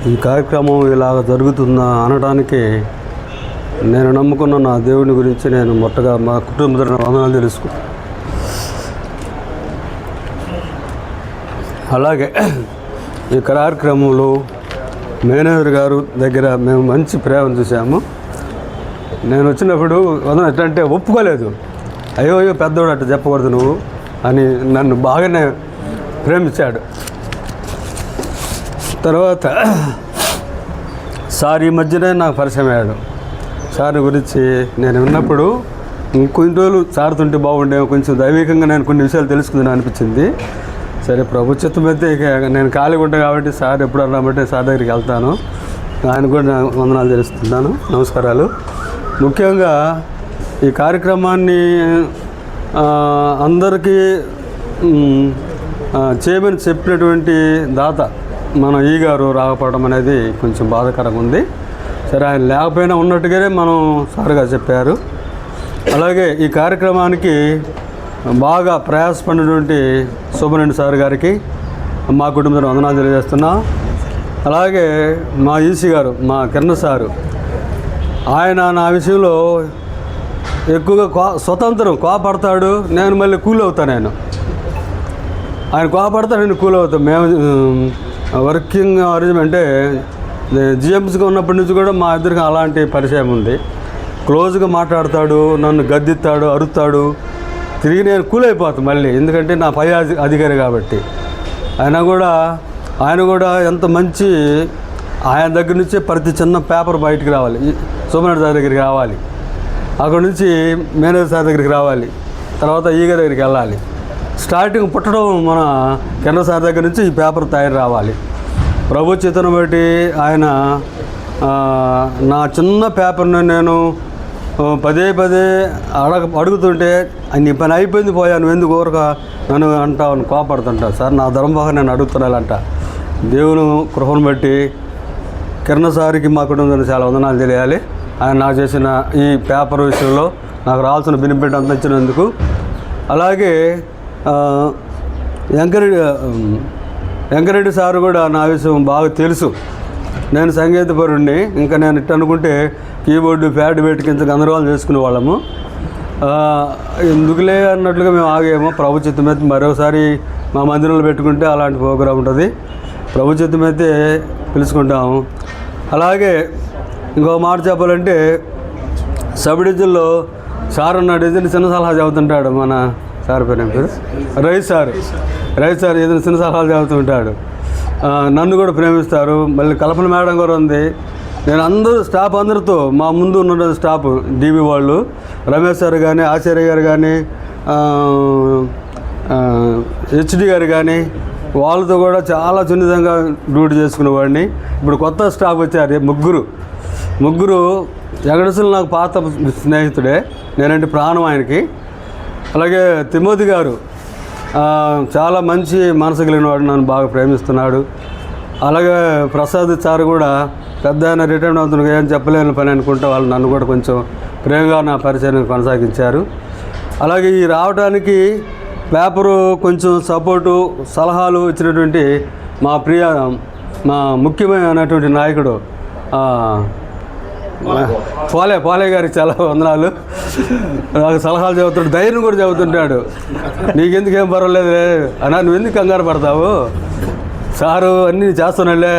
ఈ కార్యక్రమం ఇలాగ జరుగుతుందా అనడానికి నేను నమ్ముకున్న నా దేవుని గురించి నేను మొట్టగా మా కుటుంబ వందనాలు తెలుసుకుంటాను. అలాగే ఈ కార్యక్రమంలో మేనేజర్ గారు దగ్గర మేము మంచి ప్రేమ చూసాము. నేను వచ్చినప్పుడు వదన ఎట్లంటే ఒప్పుకోలేదు. అయ్యో పెద్దోడు అట్లా చెప్పకూడదు నువ్వు అని నన్ను బాగానే ప్రేమించాడు. తర్వాత సార్ ఈ మధ్యనే నాకు పరిచయం అయ్యాడు. సార్ గురించి నేను విన్నప్పుడు ఇంకొన్ని రోజులు సార్తుంటే బాగుండేమో, కొంచెం దైవికంగా నేను కొన్ని విషయాలు తెలుసుకుందని అనిపించింది. సరే ప్రభు చిత్తం అయితే ఇక నేను ఖాళీగా ఉంటాను కాబట్టి సార్ ఎప్పుడు అన్నామంటే సార్ దగ్గరికి వెళ్తాను. ఆయన కూడా వందనాలు తెలుస్తున్నాను, నమస్కారాలు. ముఖ్యంగా ఈ కార్యక్రమాన్ని అందరికీ చేయమని చెప్పినటువంటి దాత మన ఈ గారు రాకపోవడం అనేది కొంచెం బాధాకరంగా ఉంది. సరే ఆయన లేకపోయినా ఉన్నట్టుగానే మనం సార్గా చెప్పారు. అలాగే ఈ కార్యక్రమానికి బాగా ప్రయాసపడినటువంటి సుబ్రహ్మణ్యం సార్ గారికి మా కుటుంబంలో వందనాలు తెలియజేస్తున్నా. అలాగే మా ఈసీ గారు, మా కిరణ్ సారు, ఆయన నా విషయంలో ఎక్కువగా స్వతంత్రం కోపడతాడు, నేను మళ్ళీ కూల్ అవుతాను. ఆయన కోపడతాడు, నేను కూల్ అవుతాను. మేము వర్కింగ్ అరేంజ్మెంట్ అంటే జిఎంసీగా ఉన్నప్పటి నుంచి కూడా మా ఇద్దరికి అలాంటి పరిచయం ఉంది. క్లోజ్గా మాట్లాడతాడు, నన్ను గద్దిస్తాడు, అరుస్తాడు. తిరిగి నేను కూల్ అయిపోతాను మళ్ళీ, ఎందుకంటే నా పై అధికారి కాబట్టి. ఆయన కూడా ఎంత మంచి, ఆయన దగ్గర నుంచే ప్రతి చిన్న పేపర్ బయటికి రావాలి, సోమనాథ్ సార్ దగ్గరికి రావాలి, అక్కడ నుంచి మేనేజర్ సార్ దగ్గరికి రావాలి, తర్వాత ఈగ దగ్గరికి వెళ్ళాలి. స్టార్టింగ్ పుట్టడం మన కిరణ్ సార్ దగ్గర నుంచి ఈ పేపర్ తయారు రావాలి. ప్రభు చిత్తను బట్టి ఆయన నా చిన్న పేపర్ని నేను పదే అడుగుతుంటే నీ పని అయిపోయింది పోయాను, ఎందుకు ఊరక నన్ను అంటావు, కోపడుతుంటా. సార్ నా ధర్మభాగం నేను అడుగుతున్నానంట. దేవుని కృపను బట్టి కిరణ్ సార్కి మా కుటుంబానికి చాలా వందనాలు తెలియాలి. ఆయన నాకు చేసిన ఈ పేపర్ విషయంలో నాకు రావాల్సిన బెనిఫిట్ అంతా ఇచ్చినందుకు. అలాగే వెంకరెడ్డి సార్ కూడా నా విషయం బాగా తెలుసు. నేను సంగీతపరుణ్ణి, ఇంకా నేను ఇట్ట అనుకుంటే కీబోర్డు ప్యాడ్ పెట్టి కింద గందరగోళం చేసుకునే వాళ్ళము. ఎందుకులే అన్నట్లుగా మేము ఆగేమో. ప్రభు చిత్తం అయితే మరోసారి మా మందిరంలో పెట్టుకుంటే అలాంటి ప్రోగ్రాం ఉంటుంది. ప్రభు చిత్తం అయితే పిలుచుకుంటాము. అలాగే ఇంకో మాట చెప్పాలంటే సబ్ డివిజన్లో సార్ ఉన్నాడు, ఏదైనా చిన్న సలహా చెబుతుంటాడు. మన సార్ పేరు రైస్ సార్ ఏదైనా చిన్న సలహాలు చెబుతుంటాడు. నన్ను కూడా ప్రేమిస్తారు. మళ్ళీ కల్పన మేడం కూడా ఉంది. నేను స్టాఫ్ అందరితో, మా ముందు ఉన్న స్టాఫ్ డీబీ వాళ్ళు, రమేష్ సార్ కానీ, ఆచార్య గారు కానీ, హెచ్డి గారు కానీ, వాళ్ళతో కూడా చాలా సున్నితంగా డ్యూటీ చేసుకునేవాడిని. ఇప్పుడు కొత్త స్టాఫ్ వచ్చారు, ముగ్గురు వెంకటేశ్వరులు నాకు పాత స్నేహితుడే, నేనంటే ప్రాణం ఆయనకి. అలాగే తిమోతి గారు చాలా మంచి మనసు కలిగిన వాడు, నన్ను బాగా ప్రేమిస్తున్నాడు. అలాగే ప్రసాద్ సార్ కూడా పెద్ద ఆయన రిటైర్డ్ అవుతున్నా, ఏం చెప్పలేని పని అనుకుంటే వాళ్ళు నన్ను కూడా కొంచెం ప్రేమగా నా పరిచయం కొనసాగించారు. అలాగే ఈ రావడానికి పేపరు కొంచెం సపోర్టు సలహాలు ఇచ్చినటువంటి మా ముఖ్యమైనటువంటి నాయకుడు పోలే గారికి చాలా వందనాలు. నాకు సలహాలు చెబుతాడు, ధైర్యం కూడా చెబుతుంటాడు. నీకెందుకేం పర్వాలేదు అన్నా, నువ్వు ఎందుకు కంగారు పడతావు, సారు అన్నీ చేస్తున్నాడులే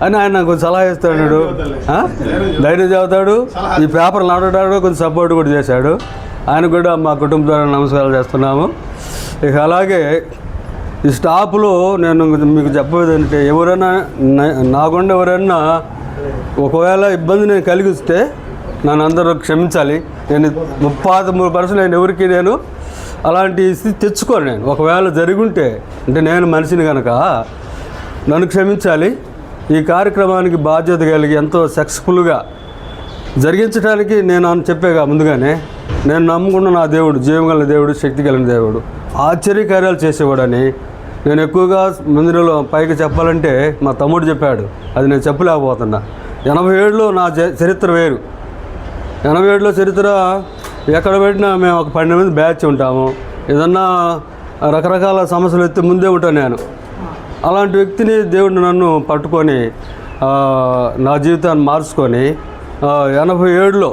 అని ఆయన నాకు కొంచెం సలహా ఇస్తాడు. ధైర్యం చెబుతాడు. ఈ పేపర్ నడవడానికి కొంచెం సపోర్ట్ కూడా చేశాడు. ఆయన కూడా మా కుటుంబ ద్వారా నమస్కారాలు చేస్తున్నాము. ఇక అలాగే ఈ స్టాఫ్లో నేను మీకు చెప్పేది ఏంటంటే, ఎవరైనా నాకుండా ఎవరైనా ఒకవేళ ఇబ్బంది నేను కలిగిస్తే నన్ను అందరూ క్షమించాలి. నేను 33% నేను ఎవరికి నేను అలాంటి స్థితి తెచ్చుకోను. నేను ఒకవేళ జరుగుంటే, అంటే నేను మనిషిని కనుక నన్ను క్షమించాలి. ఈ కార్యక్రమానికి బాధ్యత కలిగి ఎంతో సక్సెస్ఫుల్గా జరిగించడానికి నేను చెప్పేగా ముందుగానే, నేను నమ్ముకున్న నా దేవుడు జీవగల దేవుడు, శక్తి కలిగిన దేవుడు, ఆశ్చర్యకార్యాలు చేసేవాడని. నేను ఎక్కువగా మందిరంలో పైకి చెప్పాలంటే మా తమ్ముడు చెప్పాడు, అది నేను చెప్పలేకపోతున్నా. 87లో నా చరిత్ర వేరు. 87లో చరిత్ర ఎక్కడ పెట్టినా మేము ఒక 12 మంది బ్యాచ్ ఉంటాము. ఏదన్నా రకరకాల సమస్యలు ఎత్తి ముందే ఉంటాను నేను. అలాంటి వ్యక్తిని దేవుడు నన్ను పట్టుకొని నా జీవితాన్ని మార్చుకొని 87లో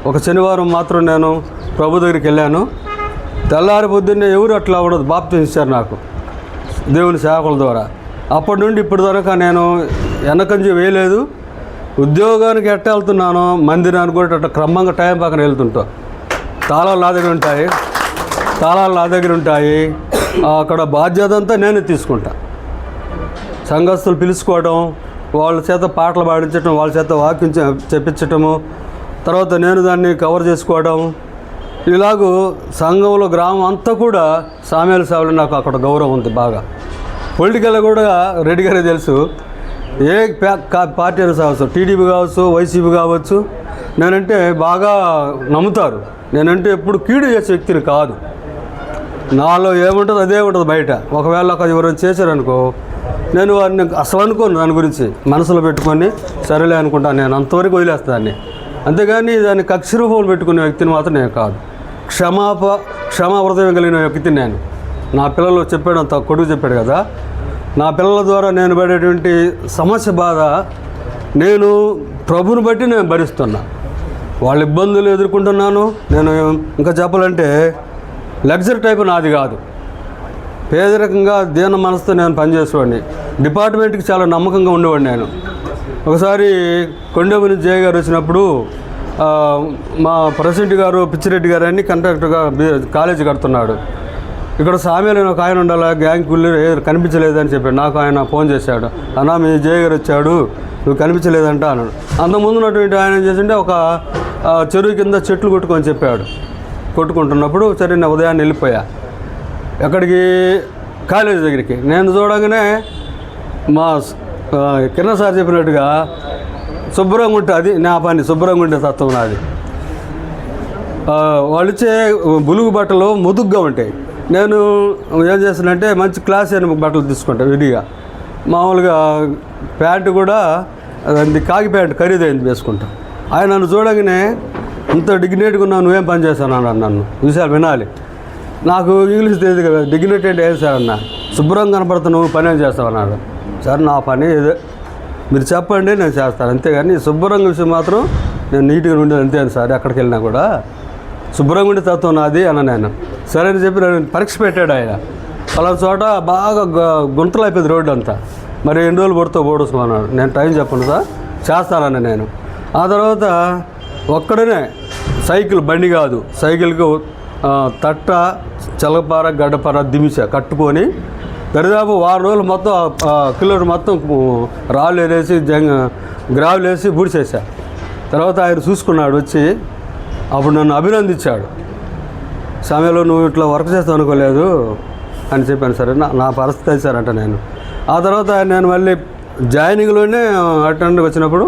ఒక శనివారం మాత్రం నేను ప్రభు దగ్గరికి వెళ్ళాను. తెల్లారి పొద్దున్నే ఎవరు అట్లా ఉండదు, బాప్తిసం ఇచ్చారు నాకు దేవుని సేవకుల ద్వారా. అప్పటి నుండి ఇప్పటి దాకా నేను వెనకంజి వేయలేదు. ఉద్యోగానికి ఎట్ట వెళ్తున్నానో మందిరానికి కూడా అట్లా క్రమంగా టైం పక్కన వెళ్తుంటాం. తాళాలు నా దగ్గర ఉంటాయి. అక్కడ బాధ్యత అంతా నేనే తీసుకుంటా. సంఘస్థులు పిలుచుకోవడం, వాళ్ళ చేత పాటలు పాడించడం, వాళ్ళ చేత వాక్యం చెప్పించటము, తర్వాత నేను దాన్ని కవర్ చేసుకోవడం. ఇలాగూ సంఘంలో గ్రామం అంతా కూడా సామ్యాల సేవలు నాకు అక్కడ గౌరవం ఉంది బాగా. పొలిటికల్గా కూడా రెడ్డిగానే తెలుసు. ఏ పార్టీ అయినా కావచ్చు, టీడీపీ కావచ్చు, వైసీపీ కావచ్చు, నేనంటే బాగా నమ్ముతారు. నేనంటే ఎప్పుడు కీడు చేసే వ్యక్తిని కాదు. నాలో ఏముంటుందో అదే ఉంటుంది బయట. ఒకవేళ ఎవరైనా చేశారనుకో, నేను వారిని అసలు అనుకోను, దాని గురించి మనసులో పెట్టుకొని సరేలే అనుకుంటాను. నేను అంతవరకు వదిలేస్తాను దాన్ని. అంతేగాని దాన్ని కక్ష రూపంలో పెట్టుకునే వ్యక్తిని మాత్రం నేను కాదు. క్షమా హృదయం కలిగిన వ్యక్తిని నేను. నా పిల్లలు చెప్పాడు, అంత కొడుకు చెప్పాడు కదా, నా పిల్లల ద్వారా నేను పడేటువంటి సమస్య బాధ నేను ప్రభుని బట్టి నేను భరిస్తున్నా. వాళ్ళ ఇబ్బందులు ఎదుర్కొంటున్నాను. నేను ఇంకా చెప్పాలంటే లగ్జరీ టైప్ నాది కాదు. పేదరికంగా దీన మనసుతో నేను పనిచేసేవాడిని. డిపార్ట్మెంట్కి చాలా నమ్మకంగా ఉండేవాడిని నేను. ఒకసారి కొండమని జయ గారు వచ్చినప్పుడు మా ప్రెసిడెంట్ గారు పిచ్చిరెడ్డి గారు అని కంట్రాక్టర్గా కాలేజీ కడుతున్నాడు. ఇక్కడ సామ్యాలు ఒక ఆయన ఉండాలి, గ్యాంగ్ కుళ్ళు కనిపించలేదని చెప్పాడు. నాకు ఆయన ఫోన్ చేశాడు, అన్నా మీ జయ గారు వచ్చాడు, నువ్వు కనిపించలేదంట అన్నాడు. అంతకుముందు ఉన్నటువంటి ఆయన ఏం చేసింటే ఒక చెరువు కింద చెట్లు కొట్టుకొని చెప్పాడు. కొట్టుకుంటున్నప్పుడు సరే నేను ఉదయాన్నే వెళ్ళిపోయా. ఎక్కడికి? కాలేజీ దగ్గరికి. నేను చూడగానే మా కిరణ్ సార్ చెప్పినట్టుగా శుభ్రంగా ఉంటుంది, అది నా పని, శుభ్రంగా ఉండే తత్వం నాది. వాళ్ళు ఇచ్చే బులుగు బట్టలు ముదుగ్గా ఉంటాయి. నేను ఏం చేస్తానంటే మంచి క్లాస్ అయిన బట్టలు తీసుకుంటాను విడిగా. మామూలుగా ప్యాంటు కూడా అది కాకి ప్యాంటు ఖరీదైంది వేసుకుంటాను. ఆయన నన్ను చూడగానే ఇంత డిగ్నిటీగా ఉన్నావు, నువ్వేం పని చేస్తాను అన్నాడు. నన్ను విషయాలు వినాలి. నాకు ఇంగ్లీష్ తెలియదు కదా, డిగ్నిటీ అంటే ఏం సార్ అన్న, శుభ్రంగా కనపడుతూ నువ్వు పని ఏం చేస్తావు అన్నాడు. సార్ నా పని ఏదో మీరు చెప్పండి నేను చేస్తాను, అంతేగాని శుభ్రంగా విషయం మాత్రం నేను నీట్గా ఉండేది అంతే సార్. ఎక్కడికి వెళ్ళినా కూడా శుభ్రంగా ఉండే తత్వం నాది అన్న. నేను సరే అని చెప్పి నేను పరీక్ష పెట్టాడు ఆయన. అలా చోట బాగా గుంతలు అయిపోయింది రోడ్డు అంతా. మరి ఎన్ని రోజులు పోడుచుకున్నాడు. నేను టైం చెప్పను సార్, చేస్తానన్న నేను. ఆ తర్వాత ఒక్కడనే సైకిల్, బండి కాదు, సైకిల్కి తట్ట, చలపార, గడ్డపార, దిమిస కట్టుకొని దరిదాపు 6 రోజులు మొత్తం కిలోమీటర్ మొత్తం రాళ్ళు వేసి గ్రావులు వేసి బూడిసేసా. తర్వాత ఆయన చూసుకున్నాడు వచ్చి, అప్పుడు నన్ను అభినందించాడు. సమయంలో నువ్వు ఇట్లా వర్క్ చేస్తావు అనుకోలేదు అని చెప్పాను. సరే నా పరిస్థితి అది సార్ అంటే నేను. ఆ తర్వాత నేను మళ్ళీ జాయినింగ్లోనే అటెండ్కి వచ్చినప్పుడు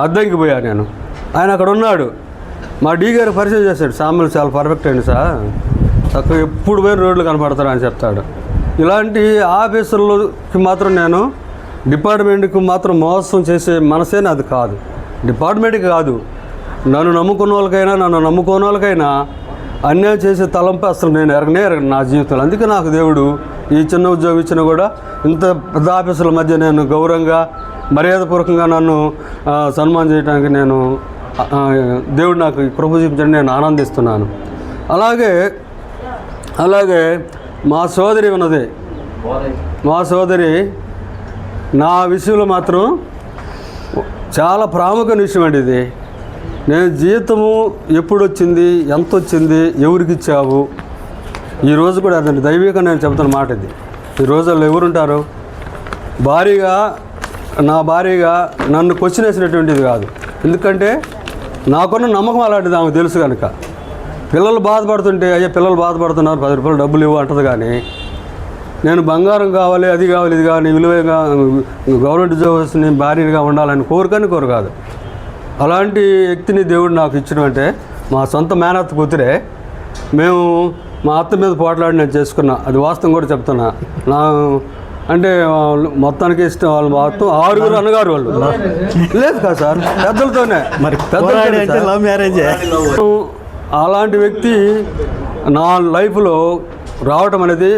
అద్దంకి పోయా నేను. ఆయన అక్కడ ఉన్నాడు. మా డీ గారు పరిచయం చేశాడు, సామ్యాలు చాలా పర్ఫెక్ట్ అండి సార్, తక్కువ ఎప్పుడు పోయిన రోడ్లు కనపడతారు అని చెప్తాడు. ఇలాంటి ఆఫీసులకి మాత్రం నేను డిపార్ట్మెంట్కి మాత్రం మోసం చేసే మనసే నాది కాదు. డిపార్ట్మెంట్కి కాదు, నన్ను నమ్ముకున్న వాళ్ళకైనా అన్యాయం చేసే తలంపై అసలు నేను ఎరగనే నా జీవితంలో. అందుకే నాకు దేవుడు ఈ చిన్న ఉద్యోగం ఇచ్చినా కూడా ఇంత పెద్ద ఆఫీసుల మధ్య నేను గౌరవంగా మర్యాదపూర్వకంగా నన్ను సన్మానం చేయడానికి నేను దేవుడు నాకు కృప చూపించండి, నేను ఆనందిస్తున్నాను. అలాగే మా సోదరి ఉన్నది. మా సోదరి నా విషయంలో మాత్రం చాలా ప్రాముఖ్యమైన విషయం అండి ఇది. నేను జీతము ఎప్పుడు వచ్చింది, ఎంత వచ్చింది, ఎవరికి ఇచ్చావు, ఈరోజు కూడా అదండి దైవికంగా నేను చెబుతున్న మాట ఇది. ఈ రోజుల్లో ఎవరుంటారు నా భార్యగా నన్ను క్వశ్చన్ వేసినటువంటిది కాదు. ఎందుకంటే నాకున్న నమ్మకం అలాంటిది, ఆమెకు తెలుసు కనుక. పిల్లలు బాధపడుతుంటే అయ్యా పిల్లలు బాధపడుతున్నారు 10 రూపాయలు డబ్బులు ఇవ్వు అంటది. కానీ నేను బంగారం కావాలి, అది కావాలి, ఇది కావాలి, విలువగా గవర్నమెంట్ ఉద్యోగస్తుని భార్యగా ఉండాలని కోరు కాదు. అలాంటి వ్యక్తిని దేవుడు నాకు ఇచ్చడం అంటే మా సొంత మేనత్త కూతురే. మేము మా అత్త మీద పోట్లాడి నేను చేసుకున్నా, అది వాస్తవం కూడా చెప్తున్నా. నా అంటే మొత్తానికి ఇష్టం. వాళ్ళు మొత్తం 6 అన్నగారు వాళ్ళు. లేదు కదా సార్, పెద్దలతోనే. మరి లవ్ మ్యారేజ్. అలాంటి వ్యక్తి నా లైఫ్లో రావటం అనేది